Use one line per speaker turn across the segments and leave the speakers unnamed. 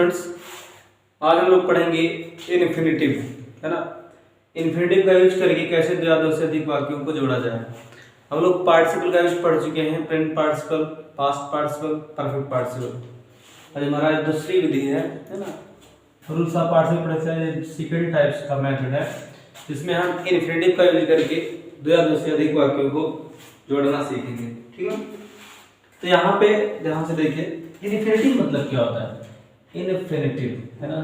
Students, आज हम लोग पढ़ेंगे इन्फिनिटिव, है ना। इन्फिनिटिव का यूज करके कैसे दो या दो से अधिक वाक्यों को जोड़ा जाए। हम लोग पार्टिसिपल का यूज पढ़ चुके हैं, present participle, past participle, perfect participle. आज हमारा दूसरी विधि है ना, रूल्स ऑफ पार्टिसिपल पढ़े, सेकंड टाइप्स का मेथड है जिसमें हम इन्फिनिटिव का यूज करके दो या दो से अधिक वाक्यों को जोड़ना सीखेंगे। ठीक है, तो यहाँ पे ध्यान से देखिए, इन्फिनिटिव मतलब क्या होता है। इन्फिनिटिव, है ना,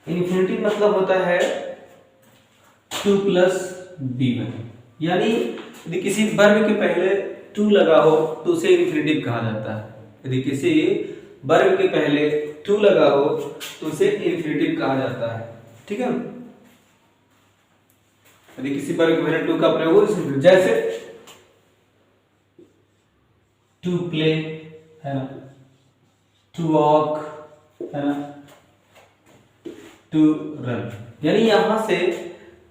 इन्फिनिटिव मतलब होता है 2 + b1, यानी यदि किसी वर्ग के पहले 2 लगा हो तो उसे इन्फिनिटिव कहा जाता है। यदि किसी वर्ग के पहले 2 लगा हो तो उसे इन्फिनिटिव कहा जाता है। ठीक है, यदि किसी वर्ग के पहले 2 का प्रयोग हो, जैसे टू प्ले, है ना, टू वॉक, है ना, टू रन। यानी यहां से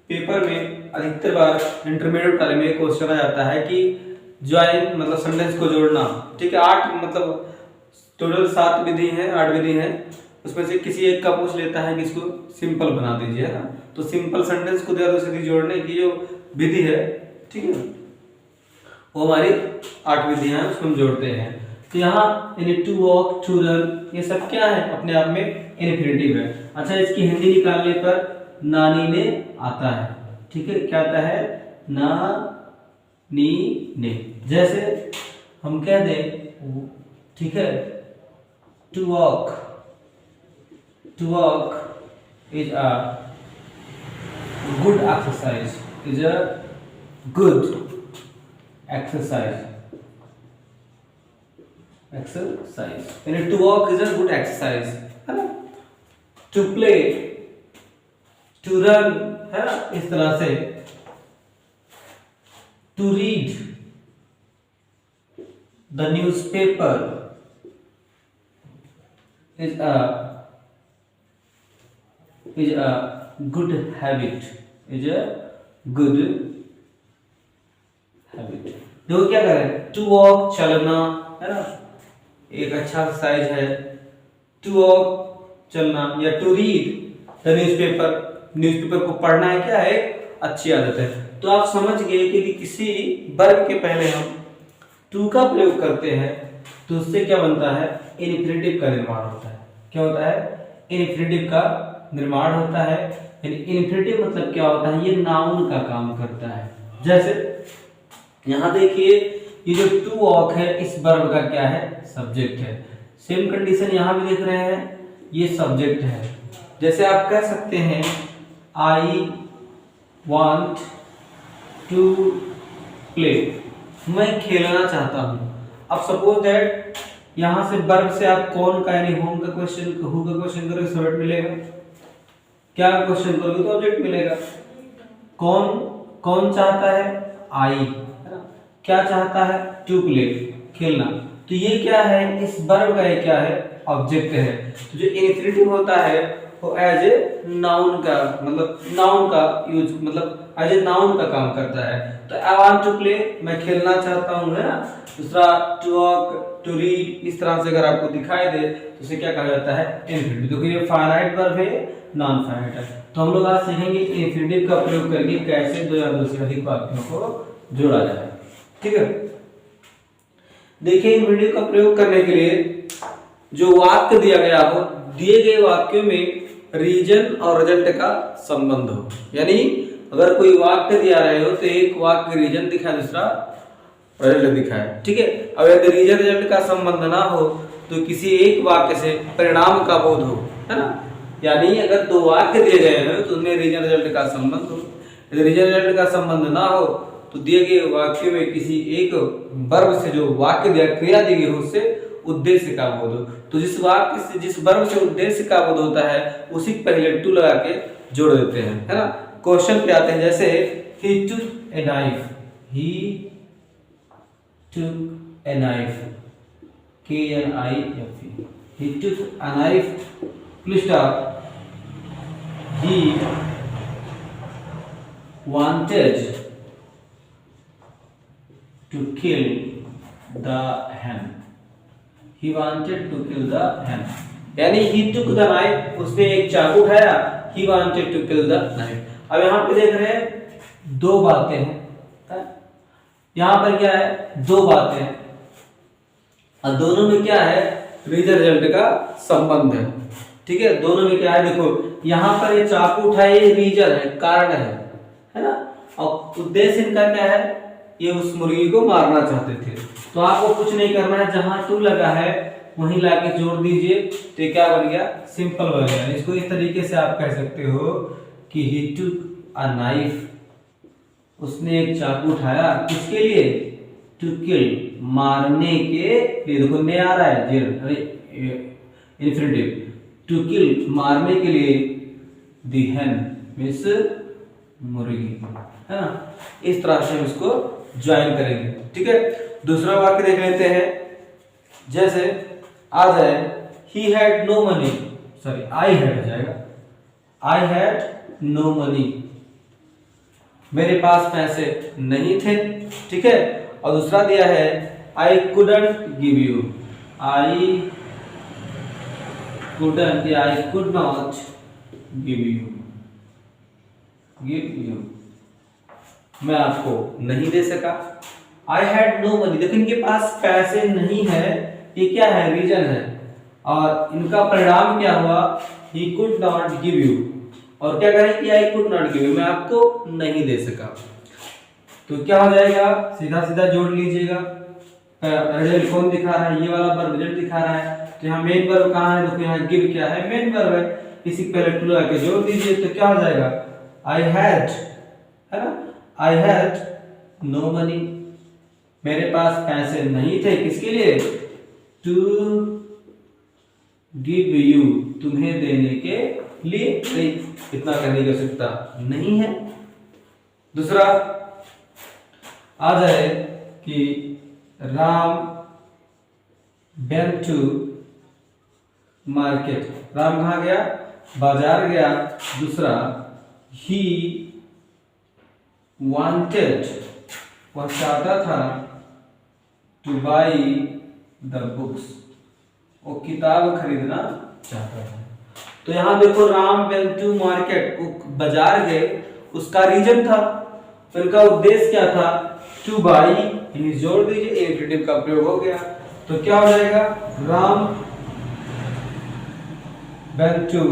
पेपर में अधिकतर बार इंटरमीडिएट वाले में क्वेश्चन आ जाता है कि ज्वाइन मतलब सेंटेंस को जोड़ना। ठीक है, 8 मतलब टोटल 7 विधि है, 8 विधि है, उसमें से किसी एक का पूछ लेता है कि इसको सिंपल बना दीजिए, है ना। तो सिंपल सेंटेंस को दो से जोड़ने की जो विधि है, ठीक है, वो हमारी 8 विधियां हैं, उसको हम जोड़ते हैं। तो यहाँ टू वॉक, टू रन, ये सब क्या है, अपने आप में इन्फिनिटिव है। अच्छा, इसकी हिंदी निकालने पर नानी ने आता है। ठीक है, क्या आता है, ना नी ने। जैसे हम कह दें, ठीक है, to walk is a good exercise, is a good exercise, यानी to walk is a good exercise, है ना। टू प्ले, टू रन, है ना, इस तरह से। To read the newspaper is a good habit, is a good habit. देखो क्या करें, टू वॉक चलना, है ना, एक अच्छा एक्सरसाइज है। टू वॉक चलना, या टू रीड द न्यूज़पेपर को पढ़ना है, क्या है, अच्छी आदत है। तो आप समझ गए कि किसी वर्ग के पहले हम टू का प्रयोग करते हैं तो उससे क्या बनता है, इन्फिनिटिव का निर्माण होता है। क्या होता है, इन्फिनिटिव का निर्माण होता है। यानी इन्फिनिटिव मतलब क्या होता है, ये नाउन का काम करता है। जैसे यहां देखिए, ये जो टू वॉक है, इस वर्ब का क्या है, सब्जेक्ट है। सेम कंडीशन यहां भी देख रहे हैं, ये सब्जेक्ट है। जैसे आप कह सकते हैं, आई वांट टू प्ले, मैं खेलना चाहता हूं। अब सपोज दैट यहां से वर्ब से आप कौन का यानी होम का क्वेश्चन, हु का क्वेश्चन करोगे, सब्जेक्ट मिलेगा। क्या क्वेश्चन करोगे तो ऑब्जेक्ट मिलेगा। कौन चाहता है, आई, क्या चाहता है, टू प्ले, खेलना। तो ये क्या है, इस वर्ब का ये क्या है, ऑब्जेक्ट है। तो जो इन्फिनिटिव होता है वो एज ए नाउन का मतलब नाउन का यूज मतलब एज ए नाउन का काम करता है। तो आई वांट टू प्ले, मैं खेलना चाहता हूं, है ना। दूसरा टू वॉक, टू रीड, इस तरह से अगर आपको दिखाई दे तो उसे क्या कहा जाता है, इन्फिनिटिव। देखो ये फाइनाइट वर्ब है, नॉन फाइनाइट है। तो हम लोग आज सीखेंगे इन्फिनिटिव का प्रयोग करके कैसे दो या दो से अधिक वाक्यों को जोड़ा जाए। ठीक है, देखिए इन्फिनिटिव का प्रयोग करने के लिए जो वाक्य दिया गया हो, दिए गए वाक्यों में रीजन और रिजल्ट का संबंध हो। यानी अगर कोई वाक्य दिया रहे हो तो एक वाक्य रीजन दिखाए, दूसरा रिजल्ट दिखाए। ठीक है, अब यदि रीजन रिजल्ट का संबंध ना हो तो किसी एक वाक्य से परिणाम का बोध हो, है ना। यानी अगर 2 वाक्य दिए गए हैं तो उनमें रीजन रिजल्ट का संबंध हो। यदि रीजन रिजल्ट का संबंध ना हो तो दिए गए वाक्य में किसी एक वर्ब से जो वाक्य दिया, क्रिया दी गई हो, उससे उद्देश्य का बोध हो। तो जिस वाक्य से, जिस वर्ब से उद्देश्य का बोध होता है उसी पहले टू लगा के जोड़ देते हैं, है ना। क्वेश्चन पे आते हैं, जैसे he took a knife, he took a knife, KNIFE, he took a knife, please stop, he wanted to kill the hen, he wanted to kill the hen, यानी he took the knife, उसने एक चाकू उठाया, he wanted to kill the knife। अब यहाँ पे देख रहे हैं दो बातें हैं, यहाँ पर क्या है, दो बातें हैं और दोनों में क्या है, रीजन रिजल्ट का संबंध है। ठीक है, दोनों में क्या है, देखो यहाँ पर ये चाकू उठाए, ये रीजन है, कारण है ना, और उद्देश्य इनका क्या है, ये उस मुर्गी को मारना चाहते थे। तो आपको कुछ नहीं करना है, जहां टू लगा है वहीं लाके जोड़ दीजिए, तो क्या बन गया, सिंपल बन गया। इसको इस तरीके से आप कह सकते हो कि ही टुक अ नाइफ, उसने एक चाकू उठाया, किसके लिए, टू किल, मारने के लिए। देखो ने आ रहा है, इन्फिनिटिव, टू किल, मारने के लिए, दी हेन मींस मुर्गी, है ना। इस तरह से हम इसको ज्वाइन करेंगे। ठीक है, दूसरा वाक्य देख लेते हैं, जैसे आ जाए he had no money, sorry I had हो जाएगा, I had no money, मेरे पास पैसे नहीं थे। ठीक है, और दूसरा दिया है I couldn't give you, I couldn't या I could not give you, मैं आपको नहीं दे सका। I had no money, देखो इनके पास पैसे नहीं है, ये क्या है, रीजन है, और इनका परिणाम क्या हुआ, he could not give you, और क्या करें कि I could not give you, मैं आपको नहीं दे सका। तो क्या हो जाएगा, सीधा सीधा जोड़ लीजिएगा, रिजल्ट कौन दिखा रहा है, ये वाला वर्ब रिजल्ट दिखा रहा है, तो यहाँ मेन वर्ब कहाँ है, देखो यहाँ गिव क्या है, मेन वर्ब है, इसी पहले टू लगा के जोड़ दीजिए, तो क्या हो जाएगा, I had, है ना, I had no money, मेरे पास पैसे नहीं थे, किसके लिए, टू गिव यू, तुम्हें देने के लिए, इतना करने की आवश्यकता नहीं है। दूसरा आ जाए कि Ram went to market, Ram कहाँ गया, बाजार गया। दूसरा he wanted, वह चाहता था, to buy the books, वो किताब खरीदना चाहता था। तो यहाँ देखो राम went to मार्केट, वो बाजार गए, उसका रीजन था, तो इनका उद्देश्य क्या था, टू बाई, जोड़ दीजिए, इन्फिनिटिव का प्रयोग हो गया, तो क्या हो जाएगा, राम went to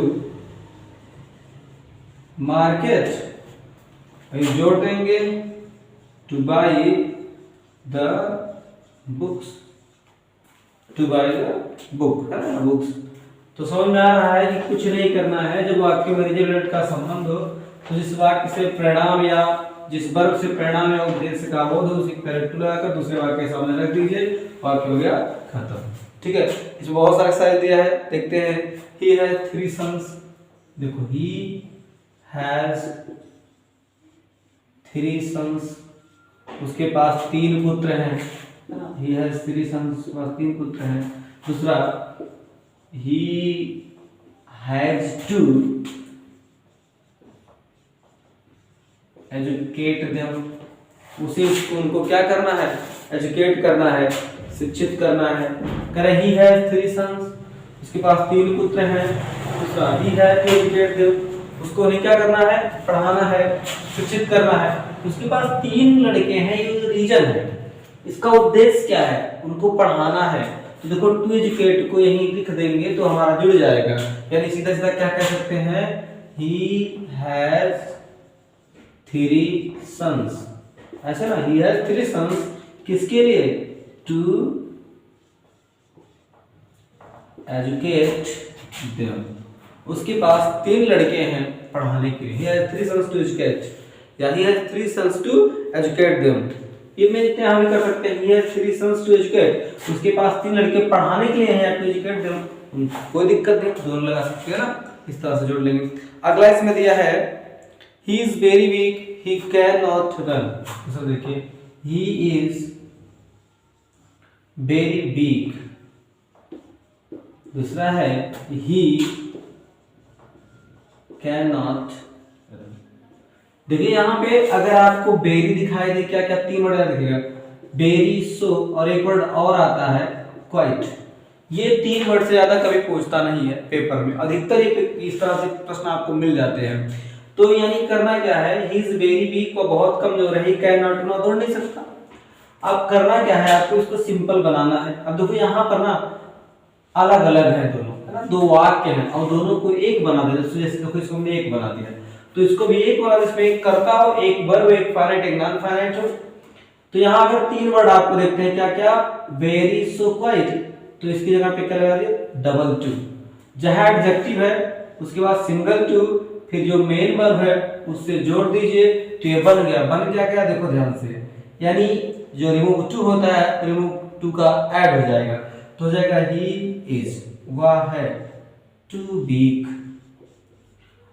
मार्केट, जोड़ देंगे, two by the books, two by the book, है ना, बुक्स। तो समझ में आ रहा है कि कुछ नहीं करना है, जब वाक्य में रिजल्ट का संबंध हो, तो जिस वाक्य से परिणाम या जिस वर्ग से परिणाम या उद्देश्य का बोध हो, उसी पहले टू लगाकर दूसरे वाक्य के सामने रख दीजिए, वाक्य हो गया खत्म। ठीक है, इसमें बहुत सारा एक्सरसाइज दिया है, देखते हैं। ही हैज 3 सन्स, देखो ही हैज 3 सन्स, उसके पास 3 पुत्र हैं, ही हैज 3 सन्स, उसके पास 3 पुत्र हैं। दूसरा he has to educate them, उसे उनको क्या करना है, एजुकेट करना है, शिक्षित करना है। करें ही हैज 3 सन्स, उसके पास 3 पुत्र हैं। दूसरा he has to educate them, उसको उन्हें क्या करना है, पढ़ाना है, शिक्षित करना है। उसके पास 3 लड़के हैं, ये रीजन है, इसका उद्देश्य क्या है, उनको पढ़ाना है। तो देखो टू एजुकेट को यहीं लिख देंगे तो हमारा जुड़ जाएगा, यानी सीधा सीधा क्या कह सकते हैं, ही हैज 3 सन्स, ऐसा ना, ही हैज 3 सन्स, किसके लिए, टू एजुकेट देम, उसके पास 3 लड़के हैं पढ़ाने के लिए। He has 3 sons to educate, या he has 3 sons to educate them, ये में जितने हम कर सकते हैं। He has 3 sons to educate, उसके पास 3 लड़के पढ़ाने के लिए हैं, टू एजुकेट देम, कोई दिक्कत नहीं, दोनों लगा सकते हैं ना, इस तरह से जोड़ लेंगे। अगला इसमें दिया है he is very weak, he cannot run, तो देखिए he is very weak, दूसरा है he cannot run। देखिए यहाँ पे अगर आपको बेरी दिखाई दे, क्या क्या 3 वर्ड दिखेगा, बेरी, सो, और एक वर्ड और आता है क्वाइट। ये 3 वर्ड से ज्यादा कभी पूछता नहीं है पेपर में, अधिकतर ये इस तरह से प्रश्न आपको मिल जाते हैं। तो यानी करना क्या है, ही इज वेरी वीक, वो बहुत कमजोर है, ही कैन नॉट रन, दौड़ नहीं सकता। अब करना क्या है, आपको इसको सिंपल बनाना है। अब देखो यहाँ पर ना अलग अलग है दोनों, है ना, 2 वाक्य हैं और दोनों को एक बना देना। जैसे देखो इसको हमने एक बना दिया, तो इसको भी एक बना, इसमें एक कर्ता हो, एक वर्ब, एक फाइनाइट, एक नॉन फाइनाइट हो। तो यहाँ अगर 3 वर्ड आपको देखते हैं, क्या क्या, वेरी, सो, क्वाइट, तो इसकी जगह पे क्या लगा दिया, डबल टू। जहां एडजेक्टिव है उसके बाद सिंगल टू, फिर जो मेन वर्ब है उससे जोड़ दीजिए, तो ये बन गया। बन गया क्या, देखो ध्यान से, यानी जो रिमूव टू होता है, रिमूव टू का ऐड हो जाएगा, तो हो जाएगा ही इज, वह है, टू वीक।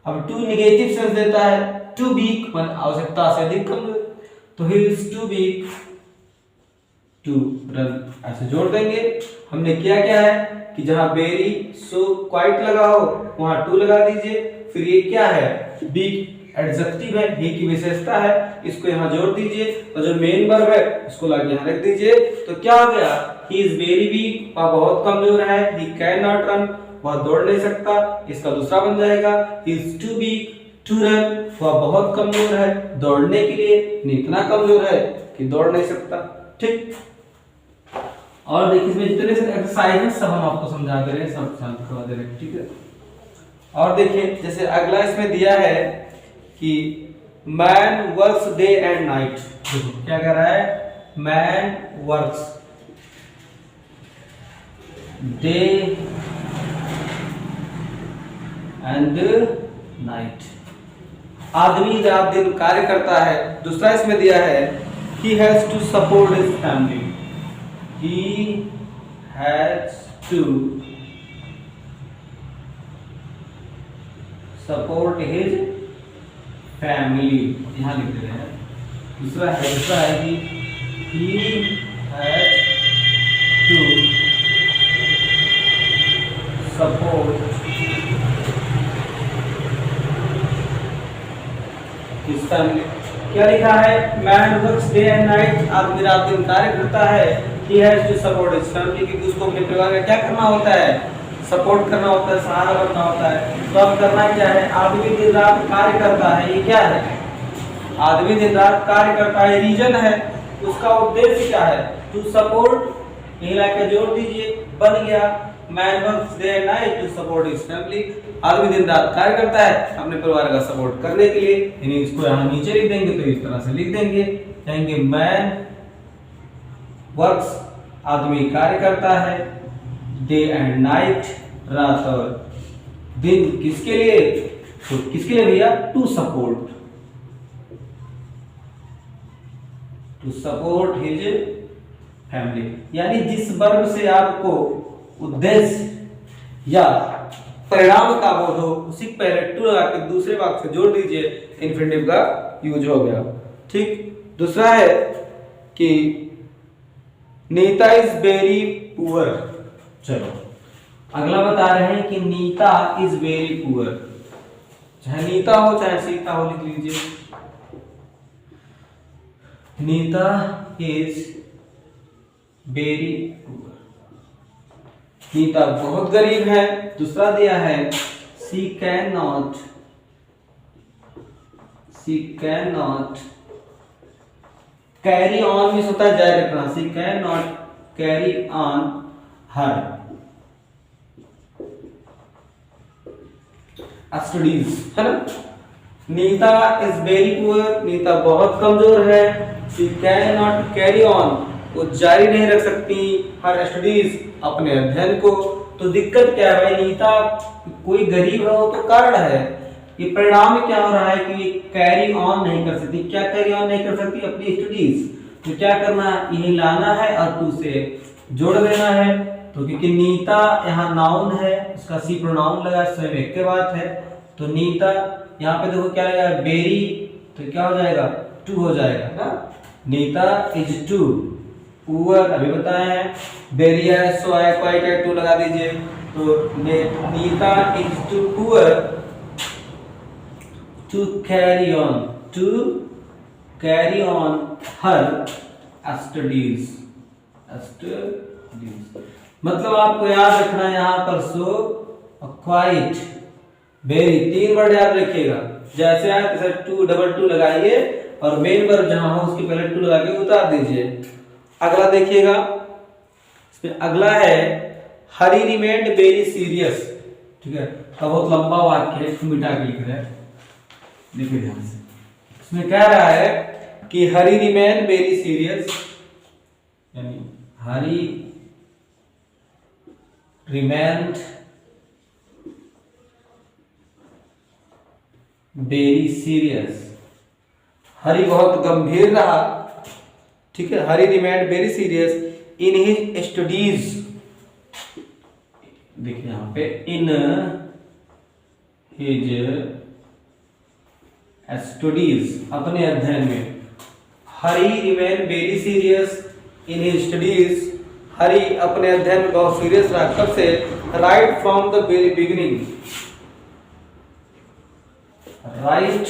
अब टू नेगेटिव सेंस देता है, टू वीक मन आवश्यकता से अधिक कमजोर, तो he is too weak to run, ऐसे जोड़ देंगे। हमने किया क्या है कि जहां वेरी, सो, क्वाइट लगा हो वहां टू लगा दीजिए, फिर ये क्या है, वीक एडजेक्टिव है, ही की विशेषता है, इसको यहाँ जोड़ दीजिए, और जो मेन वर्ब है उसको लाके यहाँ रख दीजिए। तो क्या हो गया, ही इज वेरी वीक, वह बहुत कमजोर है, ही कैन नॉट रन, वह दौड़ नहीं सकता। इसका दूसरा बन जाएगा, he is too weak to run, वह बहुत कमजोर है दौड़ने के लिए, इतना कमजोर है कि दौड़ नहीं सकता। ठीक, और देखिए इसमें जितने से एक्सरसाइज है सब हम आपको समझा दे रहे हैं, सब करवा दे रहे हैं। ठीक है, और देखिए जैसे अगला इसमें दिया है कि man works day and night. देखो क्या कह रहा है, man works day and night, आदमी रात दिन कार्य करता है। दूसरा इसमें दिया है, he has to support his family, he has to support his family, यहाँ लिख दे रहे हैं। दूसरा है कि he has to support his family। क्या लिखा है, man works day and night, आदमी रात दिन कार्य करता है, he has to support his family, क्योंकि उसको अपने परिवार का क्या करना होता है, सपोर्ट करना होता है, सहारा बनना होता है। तो अब करना क्या है, आदमी दिन रात कार्य करता है, ये क्या है, आदमी दिन रात कार्य करता है, रीजन है, उसका उद्देश्य क्या है, टू सपोर्ट, यही लाके जोड़ दीजिए, बन गया man works day and night to support his family, आदमी दिन रात कार्य करता है अपने परिवार का सपोर्ट करने के लिए। यानी इसको यहाँ नीचे लिख देंगे, तो इस तरह से लिख देंगे, कहेंगे मैन वर्क्स, आदमी कार्य करता है, डे एंड नाइट, रात और दिन, किसके लिए, तो किसके लिए भैया, टू सपोर्ट हिज फैमिली। यानी जिस वर्ब से आपको उद्देश्य या परिणाम का बोध हो, उसी पहले टू लगा के दूसरे वाक्य से जोड़ दीजिए, इन्फिनिटिव का यूज हो गया। ठीक, दूसरा है कि नीता इज वेरी पुअर। चलो अगला बता रहे हैं कि नीता इज वेरी पुअर, चाहे नीता हो चाहे सीता हो, लिख लीजिए, Nita is very poor, Nita बहुत गरीब है। दूसरा दिया है, she cannot carry on, मिस होता है जारी रखना, she cannot carry on her studies, है ना। Nita is very poor, Nita बहुत कमजोर है, she cannot carry on, वो जारी नहीं रख सकती हर स्टडीज, अपने अध्ययन को। तो दिक्कत क्या है भाई, नीता कोई गरीब है वो तो कारण है, ये परिणाम में क्या हो रहा है कि कैरी ऑन नहीं कर सकती। क्या कैरी ऑन नहीं कर सकती, अपनी स्टडीज। तो क्या करना है, यही लाना है और टू से जोड़ देना है। तो क्योंकि नीता यहाँ नाउन है, उसका सी प्रोनाउन लगा, स्वयं एक के बात है, तो नीता यहाँ पे देखो क्या लगा, वेरी, तो क्या हो जाएगा, टू हो जाएगा ना। नीता इज टू पुअर, अभी बताए हैं, वेरी है, सो है, क्वाइट है, टू लगा दीजिए। तो Nita is too poor to carry on her studies. मतलब आपको याद रखना है यहाँ पर सो क्वाइट वेरी, 3 वर्ड याद रखिएगा। जैसे आए तैसे 2 डबल 2 लगाइए और मेन वर्ब जहां हो उसके पहले 2 लगा के उतार दीजिए। अगला देखिएगा, इसमें अगला है हरी रिमेंड वेरी सीरियस। ठीक है, तो बहुत लंबा वाक्य है, इसको मिटा के लिख रहे हैं, देखिए ध्यान से। इसमें कह रहा है कि हरी रिमेन वेरी सीरियस, यानी Hari remained very serious, Hari बहुत गंभीर रहा। ठीक है, Hari remained very serious in his studies, देखिए यहां पे इन हिज स्टडीज, अपने अध्ययन में। Hari remain very serious in his studies, Hari अपने अध्ययन में बहुत सीरियस रहा। कब से? Right from the very beginning, right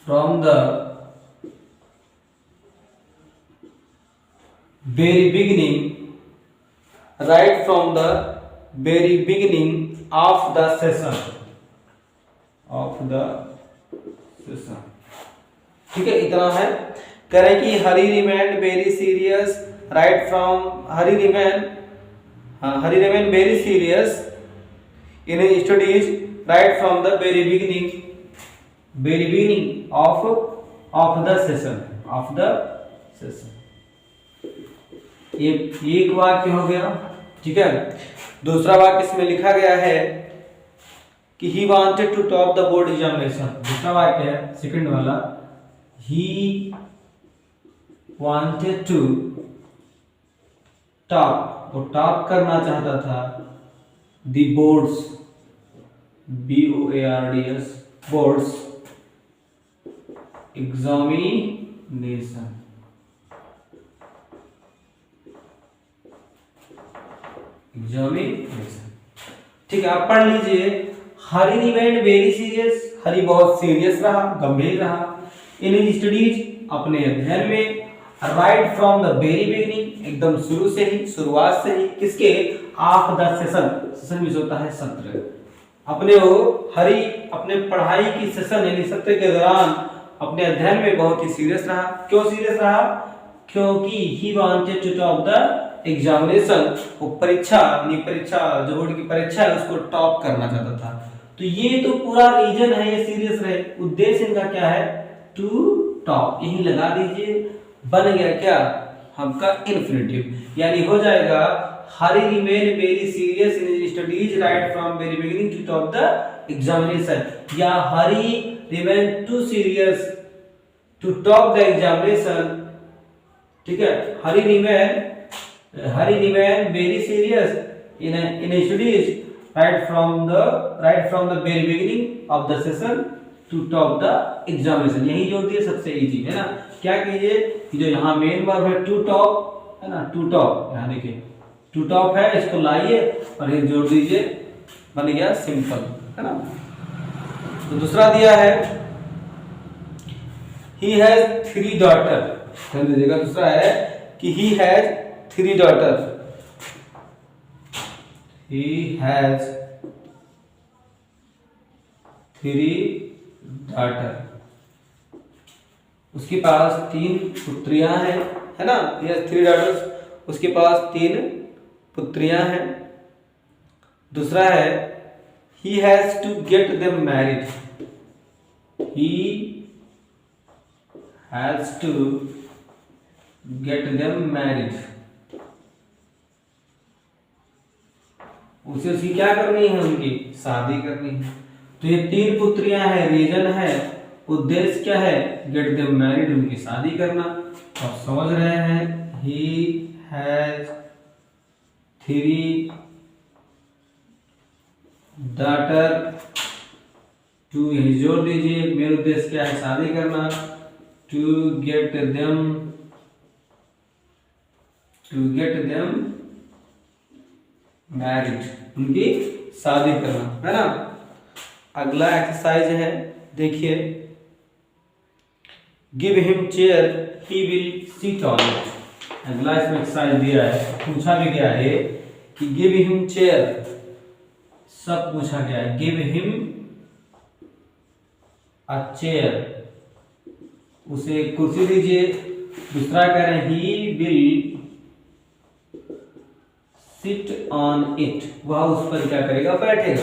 from the very beginning, right from the very beginning of the session, of the session. ठीक है, इतना है। कह रहे कि Hari remain very serious right from, Hari remain very serious in his studies right from the very beginning of the session, of the session. ये एक वाक्य हो गया। ठीक है, दूसरा वाक्य इसमें लिखा गया है कि he wanted to top the board examination. दूसरा वाक्य है सेकंड वाला, ही वांटेड टू टॉप, वो टॉप करना चाहता था the boards, BOARDS, boards examination. ठीक है, आप पढ़ लीजिए। Hari remained very serious, Hari बहुत सीरियस रहा, गंभीर रहा। इन हिज स्टडीज, अपने अध्ययन में। Right from the very beginning, एकदम शुरू से ही, शुरुआत से ही। किसके? Of the session, session means होता है सत्र। अपने वो हरी अपने पढ़ाई की सेशन यानी सत्र के दौरान अपने अध्ययन में बहुत ही सीरियस रहा। क्यों सीरियस रहा? क्योंकि he wanted to top the examination, वो परीक्षा जो बोर्ड की परीक्षा है उसको टॉप करना चाहता था। तो ये तो पूरा रीजन है, ये सीरियस रहे। उद्देश्य इनका क्या है? टू टॉप, यही लगा दीजिए। बन गया क्या? हमका इन्फिनिटिव, यानी हो जाएगा Hari remain very serious in his studies right from very beginning to top the examination, या Hari remain too serious to top the examination. ठीक है, Hari remain very serious in studies right from the very beginning of the session to top the examination. यही जोड़ दिए, सबसे easy है ना। क्या कीजिए कि जो यहाँ मेन वर्ब है टू टॉप है ना, टू टॉप, यहाँ देखिए टू टॉप है, इसको लाइए और ये जोड़ दीजिए, बन गया सिंपल, है ना। तो दूसरा दिया है he has 3 daughter, ध्यान दीजिएगा। दूसरा है कि he has 3 daughter, he has 3 daughter, उसके पास 3 पुत्रियां हैं, है ना। he has 3 daughters, उसके पास 3 पुत्रियां हैं। दूसरा है he has to get them married, he has to get them married, उसे उसकी क्या करनी है? उनकी शादी करनी है। तो ये 3 पुत्रियां हैं, रीजन है, उद्देश्य क्या है? गेट देम मैरिड, उनकी शादी करना। आप समझ रहे हैं, he has 3 daughter, टू यही जोड़ दीजिए। मेरा उद्देश्य क्या है? शादी करना। टू गेट देम मैरिड, उनकी शादी करना, है ना। अगला एक्सरसाइज है, देखिए। Give him chair, he will sit on it. अगला इसमें एक्सरसाइज दिया है, पूछा भी गया है कि गिव हिम चेयर, सब पूछा गया है, गिव हिम अ चेयर, उसे कुर्सी दीजिए। दूसरा कह रहे हैं he will sit on it, वह उस पर क्या करेगा, बैठेगा।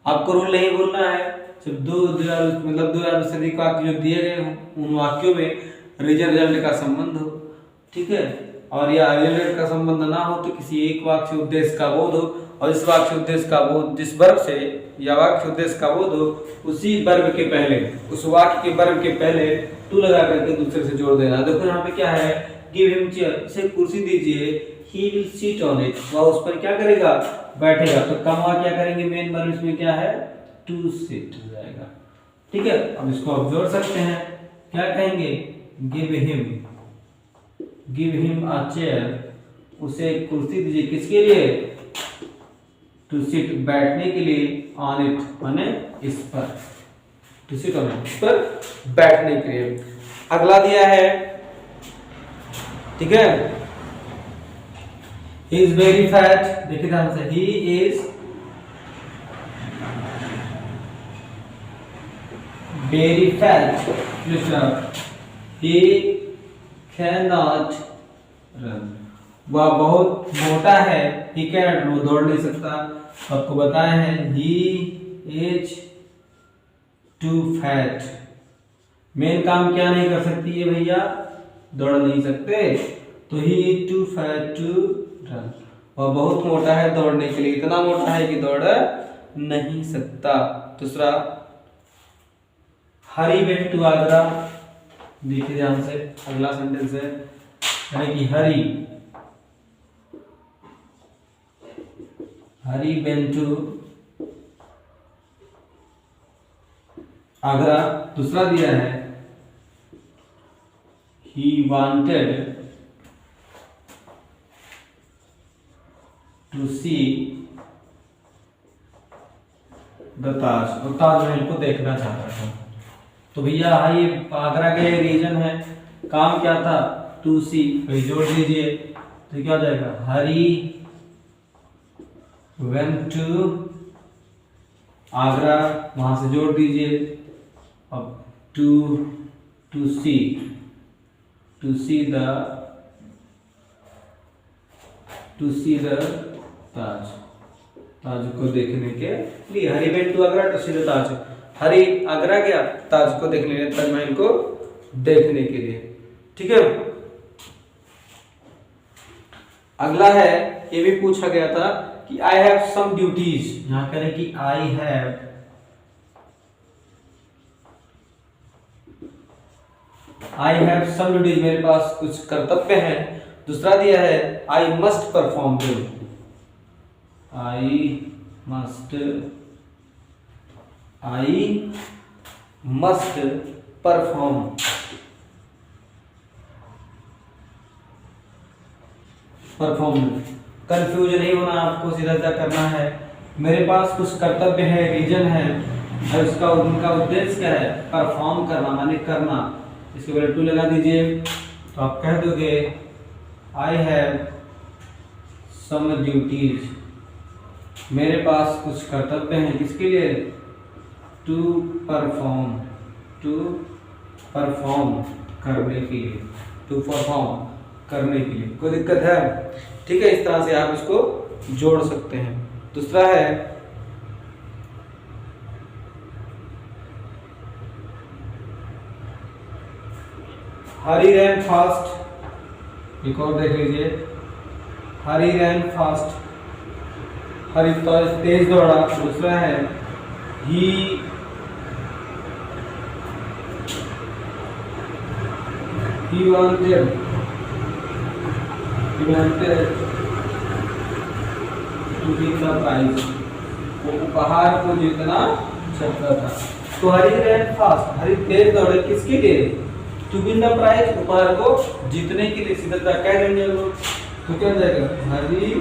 आपको रूल नहीं बोलना है, सिर्फ दो या से अधिक वाक्य जो दिए गए हों उन वाक्यों में रीजन रिजल्ट का संबंध हो, ठीक है, और या रिजल्ट का संबंध ना हो तो किसी एक वाक्य से उद्देश्य का बोध हो, और इस वाक्य से उद्देश्य का बोध जिस वर्ब से या वाक्य से उद्देश्य का बोध हो उसी वर्ब के पहले, उस वाक्य के वर्ब के पहले टू लगा करके दूसरे से जोड़ देना। देखो यहाँ पे क्या है, गिव हिम चेयर, इसे कुर्सी दीजिए, he will sit on it, वह उस पर क्या करेगा, बैठेगा। तो कमा क्या करेंगे, मेन वर्ब इसमें क्या है, टू सिट हो जाएगा, ठीक है। अब इसको आप जोड़ सकते हैं, क्या कहेंगे, गिव हिम अ चेयर, उसे कुर्सी दीजिए, किसके लिए, टू सिट, बैठने के लिए, ऑन इट माने इस पर, टू सिट ऑन इट, इस पर बैठने के लिए। अगला दिया है, ठीक है, ही इज वेरी फैट, देखिए ध्यान से, he is very fat, he cannot run, वह बहुत मोटा है, he cannot, वो दौड़ नहीं सकता। आपको बताया है he is too fat, main काम क्या नहीं कर सकती है भैया, दौड़ नहीं सकते, तो he is too fat to run, वह बहुत मोटा है दौड़ने के लिए, इतना मोटा है कि दौड़ नहीं सकता। दूसरा, हरी वेंट टू आगरा, देखिए ध्यान से, अगला सेंटेंस है यानी कि हरी वेंट टू आगरा। दूसरा दिया है he wanted to see the Taj, और ताजमहल को देखना चाहता था। तो भैया ये आगरा के रीजन है, काम क्या था, टू सी, भाई जोड़ दीजिए, तो क्या हो जाएगा, हरी वेंट टू आगरा, वहां से जोड़ दीजिए, अब टू सी द ताज, ताज को देखने के लिए, Hari went to Agra to see the Taj, Hari Agra गया ताज को देखने के लिए, ताजमहल को देखने के लिए, ठीक है। अगला है, ये भी पूछा गया था कि आई हैव सम ड्यूटीज, यहां करें कि आई हैव सम ड्यूटीज, मेरे पास कुछ कर्तव्य हैं। दूसरा दिया है I must perform them, I must perform, confuse नहीं होना आपको, सीधा सीधा करना है। मेरे पास कुछ कर्तव्य है, रीजन है, और उसका उनका उद्देश्य क्या है, परफॉर्म करना माने करना, इसके बगैर टू लगा दीजिए, तो आप कह दोगे आई हैव सम ड्यूटीज, मेरे पास कुछ कर्तव्य हैं, किसके लिए, टू परफॉर्म करने के लिए, टू परफॉर्म करने के लिए। कोई दिक्कत है, ठीक है, इस तरह से आप इसको जोड़ सकते हैं। दूसरा है हरी रैन फास्ट, एक और देख लीजिए, हरी रैन फास्ट, हरी तेज दौड़ा। दूसरा है ही wanted to win the prize, वो उपहार को जीतना चाहता था। तो हरी रैन फास्ट, हरी तेज दौड़े, किसके लिए, टू विन द प्राइज, उपहार को जीतने के लिए, सीधा कह देंगे लोग, तो क्या जाएगा, Hari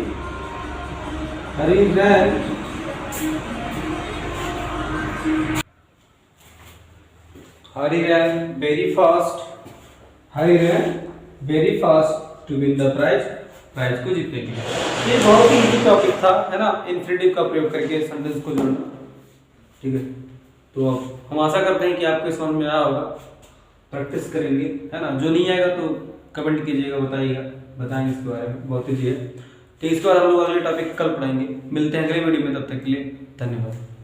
ran very fast, Hari ran very fast, to win the prize, prize को जीतने के लिए। ये बहुत ही इजी टॉपिक था, है ना, इन्फिनेटिव का प्रयोग करके सेंटेंस को जोड़ना। ठीक है, तो हम आशा करते हैं कि आपको समझ में आया होगा। प्रैक्टिस करेंगे, है ना। जो नहीं आएगा तो कमेंट कीजिएगा, बताइएगा, बताएंगे इसके बारे में, बहुत ईजी है। तो इसके बाद हम लोग अगले टॉपिक कल पढ़ाएंगे। मिलते हैं अगले वीडियो में, तब तक के लिए धन्यवाद।